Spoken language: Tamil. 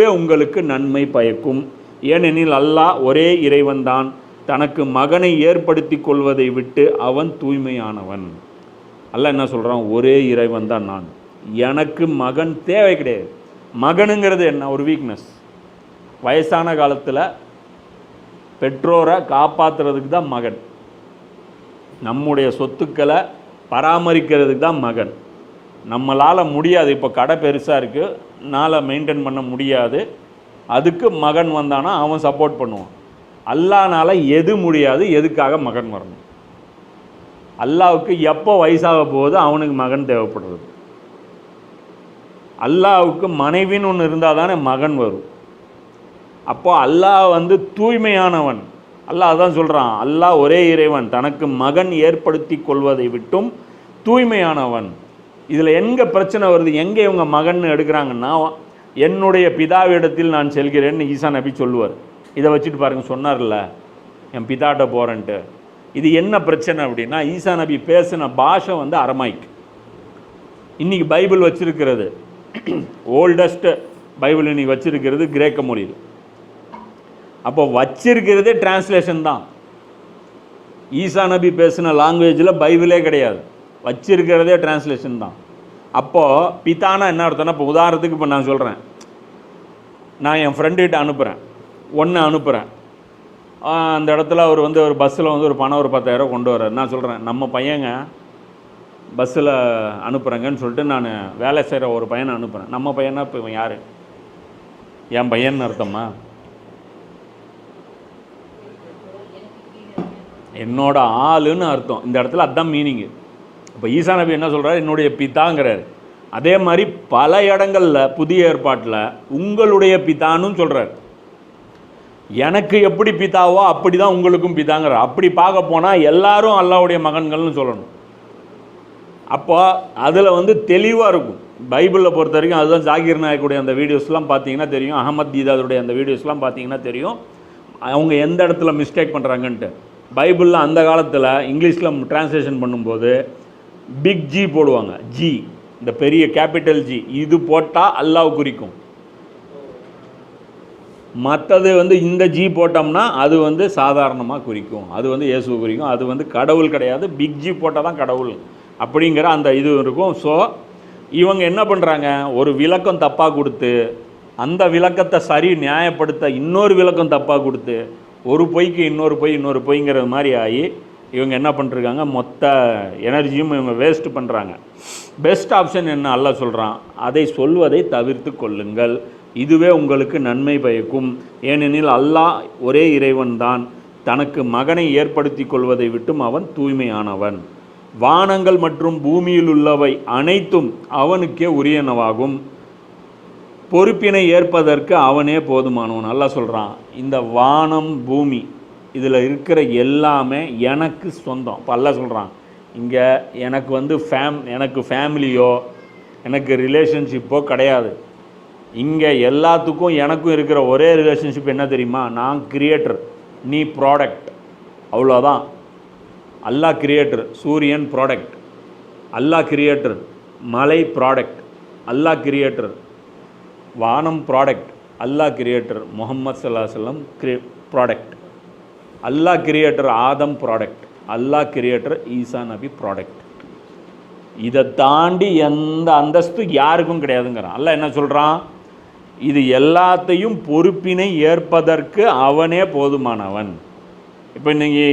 இதுவே உங்களுக்கு நன்மை பயக்கும். ஏனெனில் அல்லாஹ் ஒரே இறைவன்தான், தனக்கு மகனை ஏற்படுத்தி கொள்வதை விட்டு அவன் தூய்மையானவன். அல்லாஹ் என்ன சொல்கிறான்? ஒரே இறைவன் தான் நான், எனக்கு மகன் தேவை கிடையாது. மகனுங்கிறது என்ன? ஒரு வீக்னஸ். வயசான காலத்தில் பெற்றோரை காப்பாற்றுறதுக்கு தான் மகன், நம்முடைய சொத்துக்களை பராமரிக்கிறதுக்கு தான் மகன். நம்மளால் முடியாது, இப்போ கடை பெருசாக இருக்குது, நாளை மெயின்டைன் பண்ண முடியாது, அதுக்கு மகன் வந்தானா அவன் சப்போர்ட் பண்ணுவான். அல்லாஹ்னால எது முடியாது, எதுக்காக மகன் வரணும்? அல்லாஹ்வுக்கு எப்போ வயசாக போகுது அவனுக்கு மகன் தேவைப்படுறது. அல்லாஹ்வுக்கு மனைவின்னு ஒன்று இருந்தால் தானே மகன் வரும். அப்போது அல்லாஹ் தூய்மையானவன். அல்லாஹ் தான் சொல்கிறான், அல்லாஹ் ஒரே இறைவன், தனக்கு மகன் ஏற்படுத்தி கொள்வதை விட்டும் தூய்மையானவன். இதில் எங்கே பிரச்சனை வருது? எங்கே இவங்க மகன் எடுக்கிறாங்கன்னா, என்னுடைய பிதாவிடத்தில் நான் செல்கிறேன்னு ஈசா நபி சொல்லுவார். இதை வச்சுட்டு பாருங்கள், சொன்னார்ல என் பிதாட்ட போகிறேன்ட்டு. இது என்ன பிரச்சனை அப்படின்னா, ஈசா நபி பேசின பாஷை அரமாய்க்கு. இன்றைக்கி பைபிள் வச்சுருக்கிறது, ஓல்டஸ்ட் பைபிள் இன்றைக்கி வச்சுருக்கிறது கிரேக்க மொழியில். அப்போ வச்சிருக்கிறதே டிரான்ஸ்லேஷன் தான். ஈசா நபி பேசின லாங்குவேஜில் பைபிளே கிடையாது, வச்சிருக்கிறதே டிரான்ஸ்லேஷன் தான். அப்போது பிதானா என்ன அர்த்தம்னா, இப்போ உதாரணத்துக்கு இப்போ நான் சொல்கிறேன், நான் என் ஃப்ரெண்டுகிட்ட அனுப்புகிறேன், ஒன்று அனுப்புகிறேன், அந்த இடத்துல அவர் ஒரு பஸ்ஸில் ஒரு பணம் ஒரு 10,000 கொண்டு வர்றார். நான் சொல்கிறேன், நம்ம பையங்க பஸ்ஸில் அனுப்புகிறேங்கன்னு சொல்லிட்டு நான் வேலை செய்கிற ஒரு பையனை அனுப்புகிறேன். நம்ம பையனா இப்போ இவன் யார்? என் பையன்னு அர்த்தமா? என்னோட ஆளுன்னு அர்த்தம். இந்த இடத்துல அதுதான் மீனிங்கு. இப்போ ஈசா நபி என்ன சொல்கிறார்? என்னுடைய பிதாங்கிறார். அதே மாதிரி பல இடங்களில் புதிய ஏற்பாட்டில் உங்களுடைய பிதான்னு சொல்கிறார். எனக்கு எப்படி பிதாவோ அப்படி தான் உங்களுக்கும் பிதாங்கிறார். அப்படி பார்க்க போனால் எல்லாரும் அல்லாஹ்வுடைய மகன்கள்னு சொல்லணும். அப்போ அதில் தெளிவாக இருக்கும். பைபிளில் பொறுத்த வரைக்கும் அதுதான். ஜாகிர் நாயக்குடைய அந்த வீடியோஸ்லாம் பார்த்தீங்கன்னா தெரியும், அகமத் தீதாவுடைய அந்த வீடியோஸ்லாம் பார்த்தீங்கன்னா தெரியும் அவங்க எந்த இடத்துல மிஸ்டேக் பண்ணுறாங்கன்ட்டு. பைபிளில் அந்த காலத்தில் இங்கிலீஷில் டிரான்ஸ்லேஷன் பண்ணும்போது பிக் ஜி போடுவாங்க, ஜி, இந்த பெரிய கேபிட்டல் ஜி, இது போட்டால் அல்லாஹ் குறிக்கும். மற்றது இந்த ஜி போட்டோம்னா அது சாதாரணமாக குறிக்கும், அது இயேசுவை குறிக்கும், அது கடவுள் கிடையாது. பிக் ஜி போட்டால் தான் கடவுள் அப்படிங்கிற அந்த இது இருக்கும். ஸோ இவங்க என்ன பண்ணுறாங்க, ஒரு விளக்கம் தப்பாக கொடுத்து அந்த விளக்கத்தை சரி நியாயப்படுத்த இன்னொரு விளக்கம் தப்பாக கொடுத்து ஒரு பொய்க்கு இன்னொரு பொய்ங்கிற மாதிரி ஆகி இவங்க என்ன பண்ணிருக்காங்க, மொத்த எனர்ஜியும் இவங்க வேஸ்ட் பண்ணுறாங்க. பெஸ்ட் ஆப்ஷன் என்ன? அல்லாஹ் சொல்கிறான், அதை சொல்வதை தவிர்த்து கொள்ளுங்கள், இதுவே உங்களுக்கு நன்மை பயக்கும். ஏனெனில் அல்லாஹ் ஒரே இறைவன் தான், தனக்கு மகனை ஏற்படுத்தி கொள்வதை விட்டும் அவன் தூய்மையானவன். வானங்கள் மற்றும் பூமியில் உள்ளவை அனைத்தும் அவனுக்கே உரியனவாகும், பொறுப்பினை ஏற்பதற்கு அவனே போதுமானவன். அல்லாஹ் சொல்கிறான், இந்த வானம் பூமி இதில் இருக்கிற எல்லாமே எனக்கு சொந்தம். இப்போ அல்லாஹ் சொல்கிறான், இங்கே எனக்கு எனக்கு ஃபேமிலியோ எனக்கு ரிலேஷன்ஷிப்போ கிடையாது. இங்கே எல்லாத்துக்கும் எனக்கும் இருக்கிற ஒரே ரிலேஷன்ஷிப் என்ன தெரியுமா? நான் கிரியேட்டர், நீ ப்ராடக்ட், அவ்வளோதான். அல்லாஹ் கிரியேட்டர், சூரியன் ப்ராடக்ட். அல்லாஹ் கிரியேட்டர், மலை ப்ராடக்ட். அல்லாஹ் கிரியேட்டர், வானம் ப்ராடக்ட். அல்லாஹ் கிரியேட்டர், முஹம்மது ஸல்லல்லாஹு அலைஹி வஸல்லம் ப்ராடக்ட். அல்லாஹ் கிரியேட்டர், ஆதம் ப்ராடக்ட். அல்லாஹ் கிரியேட்டர், ஈசா நபி ப்ராடக்ட். இதை தாண்டி எந்த அந்தஸ்து யாருக்கும் கிடையாதுங்கிறான். அல்லாஹ் என்ன சொல்கிறான்? இது எல்லாத்தையும் பொறுப்பினை ஏற்பதற்கு அவனே போதுமானவன். இப்போ நீங்கள்